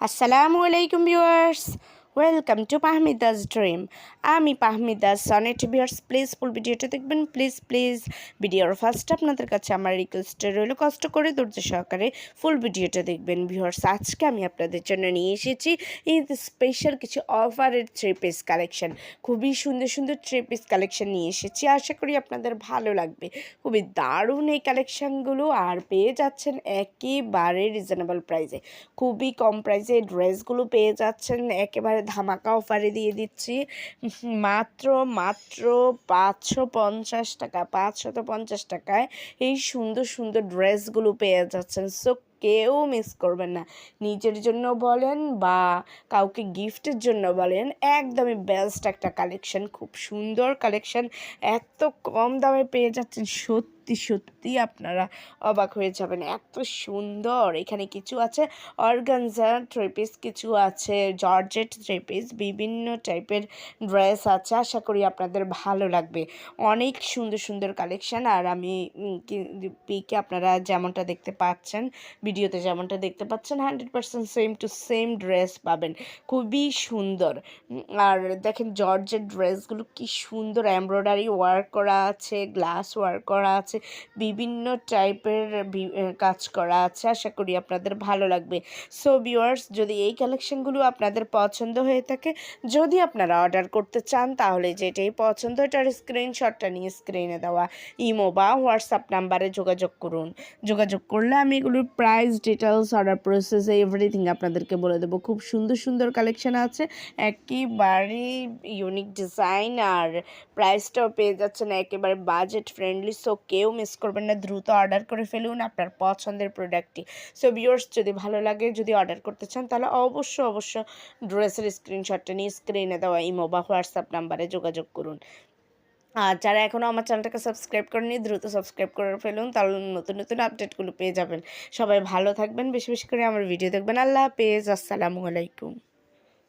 আসসালামু আলাইকুম viewers, welcome to পাহমিদাস dream. আমি পাহমিদাস সনেট। ভিউয়ার্স, প্লিজ ফুল ভিডিওটা দেখবেন। প্লিজ ভিডিওর ফার্স্ট আপনাদের কাছে আমার রিকোয়েস্ট রইল, কষ্ট করে ধৈর্য সহকারে ফুল ভিডিওটা দেখবেন। ভিউয়ার্স, আজকে আমি আপনাদের জন্য নিয়ে এসেছি ঈদ স্পেশাল কিছু অফারের থ্রি পিস কালেকশন। খুবই সুন্দর সুন্দর থ্রি পিস কালেকশন নিয়ে এসেছি, আশা করি আপনাদের ভালো লাগবে। খুবই দারুণ এই কালেকশানগুলো, আর পেয়ে যাচ্ছেন একেবারে রিজনেবল প্রাইসে। খুবই কম প্রাইসে ড্রেসগুলো পেয়ে যাচ্ছেন, একেবারে ধামাকা অফারে দিয়ে দিচ্ছি। মাত্র 550 টাকা, 550 টাকায় এই সুন্দর সুন্দর ড্রেসগুলো পেয়ে যাচ্ছেন। সো কেউ মিস করবেন না। নিজের জন্য বলেন বা কাউকে গিফটের জন্য বলেন, একদমই বেস্ট একটা কালেকশন, খুব সুন্দর কালেকশন। এত কম দামে পেয়ে যাচ্ছেন, সত্যি আপনারা অবাক হয়ে যাবেন, এত সুন্দর। এখানে কিছু আছে অর্গানজা থ্রি পিস, কিছু আছে জর্জেট থ্রি পিস, বিভিন্ন টাইপের ড্রেস আছে। আশা করি আপনাদের ভালো লাগবে। অনেক সুন্দর সুন্দর কালেকশান। আর আমি পিকে আপনারা যেমনটা দেখতে পাচ্ছেন, ভিডিওতে যেমনটা দেখতে পাচ্ছেন, 100% সেম টু সেম ড্রেস পাবেন। খুবই সুন্দর। আর দেখেন জর্জেট ড্রেসগুলো কি সুন্দর, এমব্রয়ডারি ওয়ার্ক করা আছে, গ্লাস ওয়ার্ক করা আছে, বিভিন্ন টাইপের কাজ করা আছে। আশা করি আপনাদের ভালো লাগবে। সো ভিউয়ার্স, যদি এই কালেকশনগুলো আপনাদের পছন্দ হয়ে থাকে, যদি আপনারা অর্ডার করতে চান, তাহলে যেটাই পছন্দ এটার স্ক্রিনশটটা নিয়ে স্ক্রিনে দেওয়া ইমো বা হোয়াটসঅ্যাপ নাম্বারে যোগাযোগ করুন। যোগাযোগ করলে আমি এগুলোর price details, order process, everything আপনাদেরকে বলে দেবো। খুব সুন্দর সুন্দর কালেকশন আছে, একেবারে ইউনিক ডিজাইন, আর প্রাইসটাও পেয়ে যাচ্ছেন একেবারে বাজেট ফ্রেন্ডলি। সো কেউ মিস করবেন না, দ্রুত অর্ডার করে ফেলুন আপনার পছন্দের প্রোডাক্টটি। সো ভিউয়ার্স, যদি ভালো লাগে, যদি অর্ডার করতে চান, তাহলে অবশ্য ড্রেসের স্ক্রিনশটটা নিয়ে স্ক্রিনে দেওয়া ইমো বা হোয়াটসঅ্যাপ নাম্বারে যোগাযোগ করুন। আর যারা এখনও আমার চ্যানেলটাকে সাবস্ক্রাইব করেনি, দ্রুত সাবস্ক্রাইব করে ফেলুন, তাহলে নতুন নতুন আপডেটগুলো পেয়ে যাবেন। সবাই ভালো থাকবেন, বেশি বেশি করে আমার ভিডিও দেখবেন। আল্লাহ হাফেজ, আসসালামু আলাইকুম।